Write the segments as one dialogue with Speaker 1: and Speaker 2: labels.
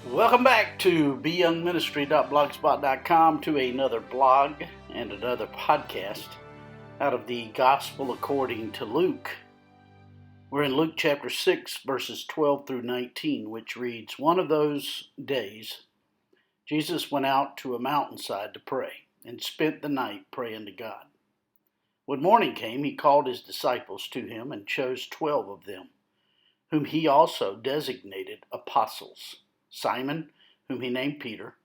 Speaker 1: Welcome back to beyoungministry.blogspot.com, to another blog and another podcast out of the Gospel according to Luke. We're in Luke chapter 6, verses 12 through 19, which reads, "One of those days, Jesus went out to a mountainside to pray and spent the night praying to God. When morning came, he called his disciples to him and chose 12 of them, whom he also designated apostles: Simon, whom he named Peter,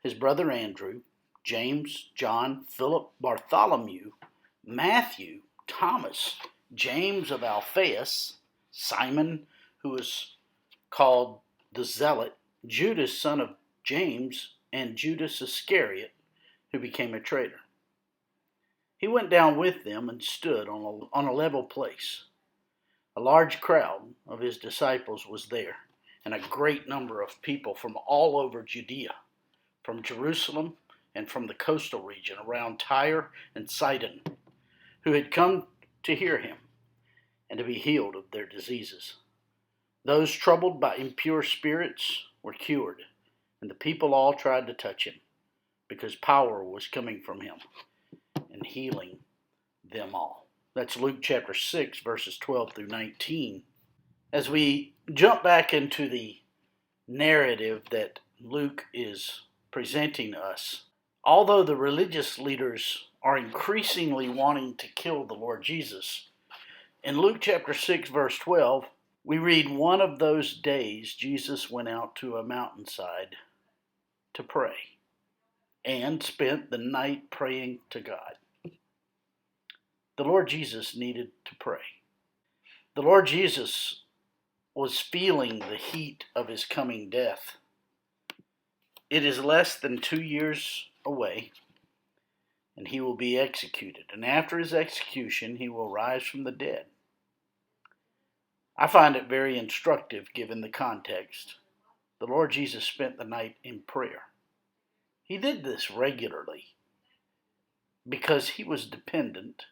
Speaker 1: his brother Andrew, James, John, Philip, Bartholomew, Matthew, Thomas, James of Alphaeus, Simon, who was called the Zealot, Judas, son of James, and Judas Iscariot, who became a traitor. He went down with them and stood on a level place. A large crowd of his disciples was there, and a great number of people from all over Judea, from Jerusalem and from the coastal region around Tyre and Sidon, who had come to hear him and to be healed of their diseases. Those troubled by impure spirits were cured, and the people all tried to touch him, because power was coming from him and healing them all." That's Luke chapter 6, verses 12 through 19. As we jump back into the narrative that Luke is presenting us, although the religious leaders are increasingly wanting to kill the Lord Jesus, in Luke chapter 6, verse 12, we read, "One of those days Jesus went out to a mountainside to pray and spent the night praying to God." The Lord Jesus needed to pray. The Lord Jesus was feeling the heat of his coming death. It is less than 2 years away, and he will be executed. And after his execution, he will rise from the dead. I find it very instructive given the context. The Lord Jesus spent the night in prayer. He did this regularly because he was dependent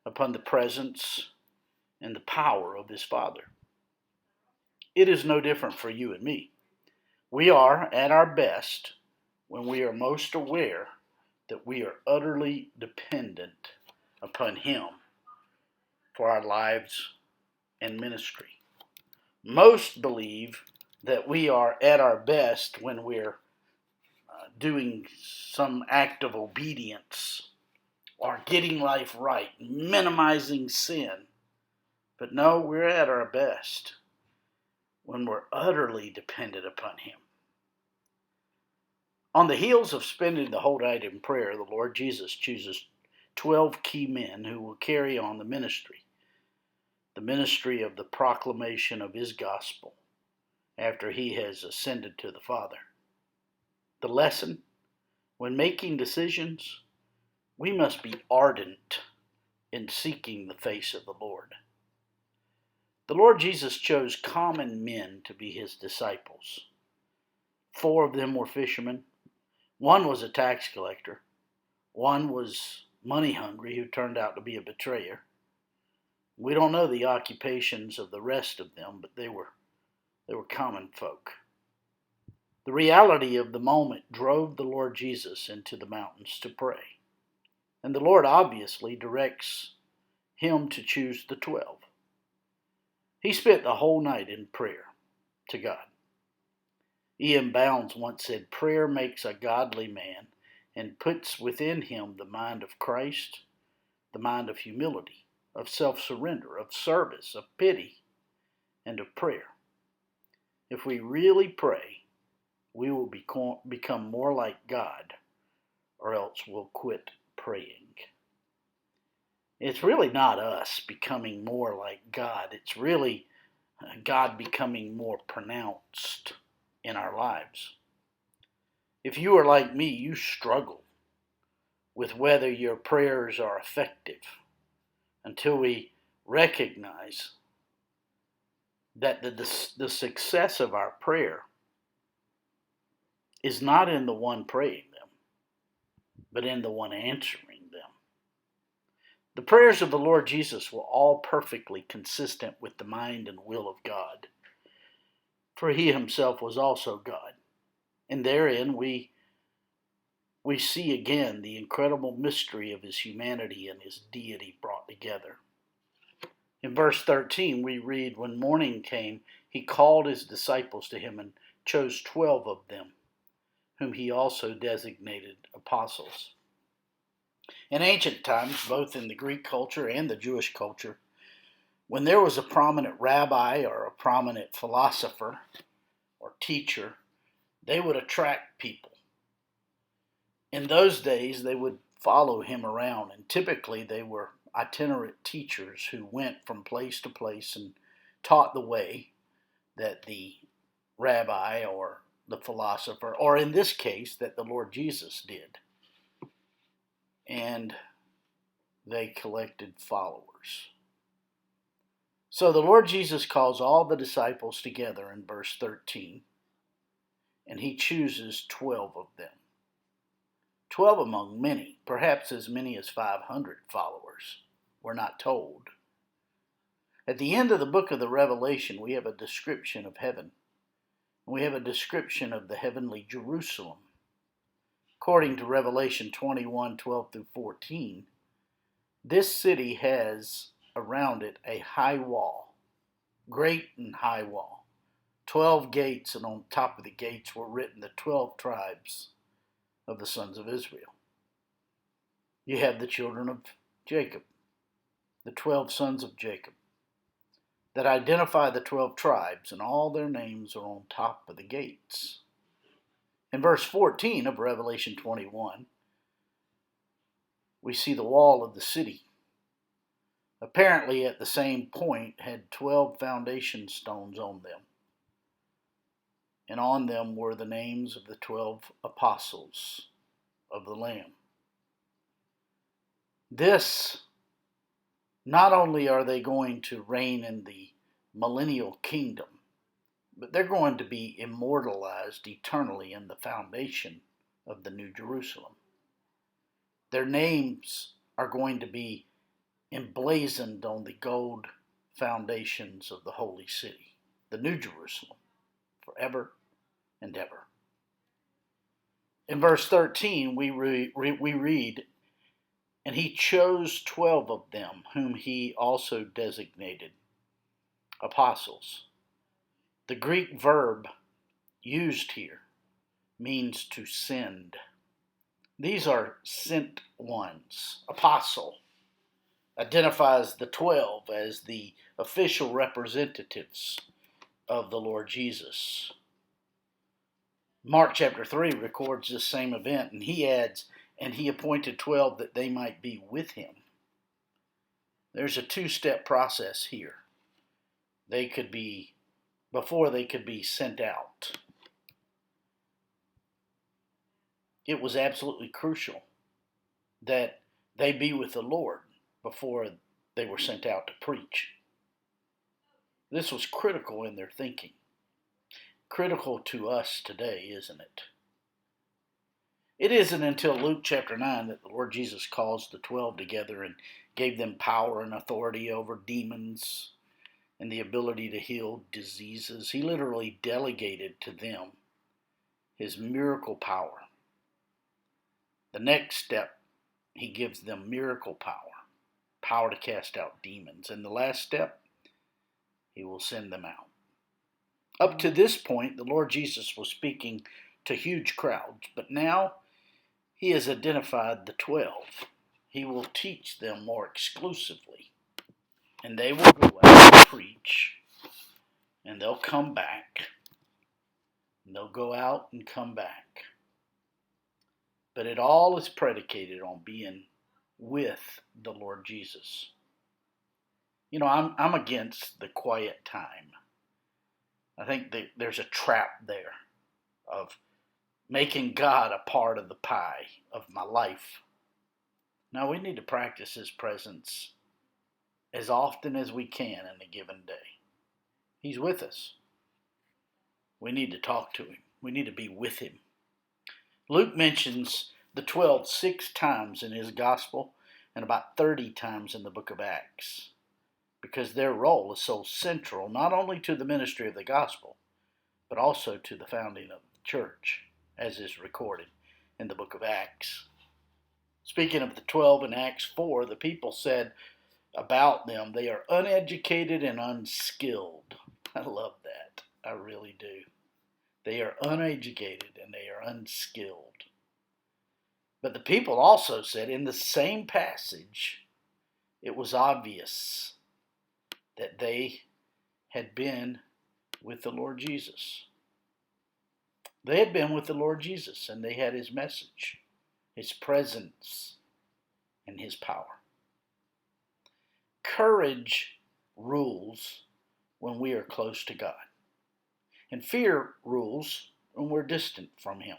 Speaker 1: upon the presence and the power of his Father. It is no different for you and me. We are at our best when we are most aware that we are utterly dependent upon him for our lives and ministry. Most believe that we are at our best when we're doing some act of obedience or getting life right, minimizing sin. But no, we're at our best when we're utterly dependent upon him. On the heels of spending the whole night in prayer, the Lord Jesus chooses 12 key men who will carry on the ministry of the proclamation of his gospel after he has ascended to the Father. The lesson: when making decisions, we must be ardent in seeking the face of the Lord. The Lord Jesus chose common men to be his disciples. 4 of them were fishermen. 1 was a tax collector. 1 was money hungry, who turned out to be a betrayer. We don't know the occupations of the rest of them, but they were common folk. The reality of the moment drove the Lord Jesus into the mountains to pray. And the Lord obviously directs him to choose the 12. He spent the whole night in prayer to God. E.M. Bounds once said, "Prayer makes a godly man and puts within him the mind of Christ, the mind of humility, of self-surrender, of service, of pity, and of prayer." If we really pray, we will become more like God, or else we'll quit praying. It's really not us becoming more like God. It's really God becoming more pronounced in our lives. If you are like me, you struggle with whether your prayers are effective until we recognize that the success of our prayer is not in the one praying them, but in the one answering them. The prayers of the Lord Jesus were all perfectly consistent with the mind and will of God, for he himself was also God. And therein we see again the incredible mystery of his humanity and his deity brought together. In verse 13, we read, when morning came, he called his disciples to him and chose 12 of them, whom he also designated apostles. In ancient times, both in the Greek culture and the Jewish culture, when there was a prominent rabbi or a prominent philosopher or teacher, they would attract people. In those days, they would follow him around, and typically they were itinerant teachers who went from place to place and taught the way that the rabbi or the philosopher, or in this case, that the Lord Jesus did. And they collected followers. So the Lord Jesus calls all the disciples together in verse 13, and he chooses 12 of them. 12 among many, perhaps as many as 500 followers. We're not told. At the end of the book of the Revelation, we have a description of heaven. We have a description of the heavenly Jerusalem. According to Revelation 21:12 through 14, this city has around it a high wall, great and high wall, 12 gates, and on top of the gates were written the 12 tribes of the sons of Israel. You have the children of Jacob, the 12 sons of Jacob, that identify the 12 tribes, and all their names are on top of the gates. In verse 14 of Revelation 21, we see the wall of the city. Apparently, at the same point, had 12 foundation stones on them, and on them were the names of the 12 apostles of the Lamb. This, not only are they going to reign in the millennial kingdom, but they're going to be immortalized eternally in the foundation of the New Jerusalem. Their names are going to be emblazoned on the gold foundations of the holy city, the New Jerusalem, forever and ever. In verse 13, we read, and he chose 12 of them, whom he also designated apostles. The Greek verb used here means to send. These are sent ones. Apostle identifies the 12 as the official representatives of the Lord Jesus. Mark chapter 3 records this same event, and he adds, and he appointed 12 that they might be with him. There's a two-step process here. Before they could be sent out. It was absolutely crucial that they be with the Lord before they were sent out to preach. This was critical in their thinking. Critical to us today, isn't it? It isn't until Luke chapter 9 that the Lord Jesus calls the 12 together and gave them power and authority over demons and the ability to heal diseases. He literally delegated to them his miracle power. The next step, he gives them miracle power to cast out demons. And the last step, he will send them out. Up to this point, the Lord Jesus was speaking to huge crowds, but now he has identified the 12. He will teach them more exclusively, and they will go out and preach, and they'll come back, and they'll go out and come back. But it all is predicated on being with the Lord Jesus. You know, I'm against the quiet time. I think that there's a trap there of making God a part of the pie of my life. Now, we need to practice his presence as often as we can in a given day. He's with us. We need to talk to him. We need to be with him. Luke mentions the 12 6 times in his gospel and about 30 times in the book of Acts, because their role is so central not only to the ministry of the gospel, but also to the founding of the church. as is recorded in the book of Acts. Speaking of the 12 in Acts 4, the people said about them, they are uneducated and unskilled. I love that. I really do. They are uneducated and they are unskilled. But the people also said in the same passage, it was obvious that they had been with the Lord Jesus. They had been with the Lord Jesus, and they had his message, his presence, and his power. Courage rules when we are close to God, and fear rules when we're distant from him.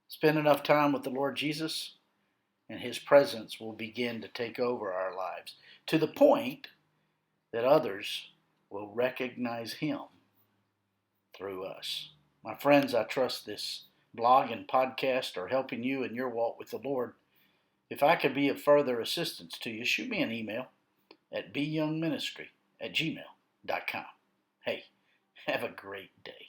Speaker 1: Spend enough time with the Lord Jesus, and his presence will begin to take over our lives to the point that others will recognize him through us. My friends, I trust this blog and podcast are helping you in your walk with the Lord. If I could be of further assistance to you, shoot me an email at beyoungministry@gmail.com. Hey, have a great day.